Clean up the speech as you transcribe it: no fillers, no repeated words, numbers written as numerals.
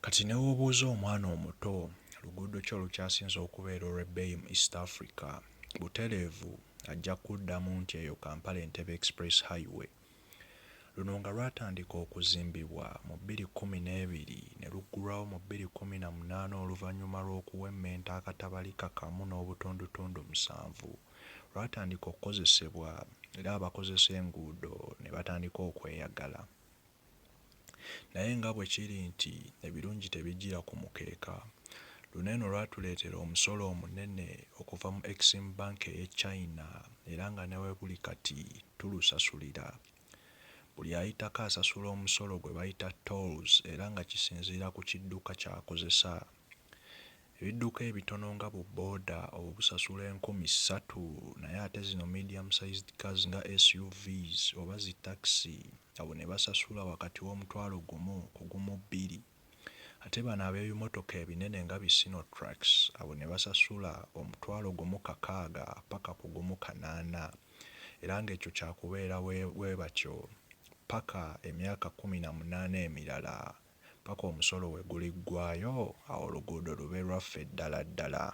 Kati ne bw'obuuza omwana omuto luguudo ki olukyasinze okubeera olw'ebbeeyi mu East Africa, butereevu ajja kuddamu nti eyo Kampala Entebbe Express Highway. Luno nga lwatandika okuzimbibwa mu 2012 ne luggulwawo mu 2018 oluvannyuma lw'okuwemmenta akatabalika kamu n'obutundutundu 7. Lwatandika okukozesebwa era abakozesa enguudo ne batandika okweyagala. Naye nga bwe kiri nti ebirungi tebijjira ku mukeeka, luno eno lwatuleetera omusolo omunene okuva mu Exim Bank ey'e China era nga ne weebuli kati tulusasulira. Buli ayitako asasula omusolo gwe bayita tolls era nga kisinziira ku kidduka ky'akozesa. Ebidduka ebitono nga bu booda obwo busasula 3,000 naye ate zino medium sized cars nga SUVs oba zi taxi abo ne basasula wakati w'omutwalo gumu ku gumu 2. Ate bano ab'ebimotoka ebinene nga bi Sino Trucks abo ne basasula omutwalo gumu 6 paka ku gumu 8 era ng'ekyo kyakubeera bwe batyo paka emyaka 18 emirala paka omusolo we guliggwaayo awo oluguudo lube lwaffe ddala ddala.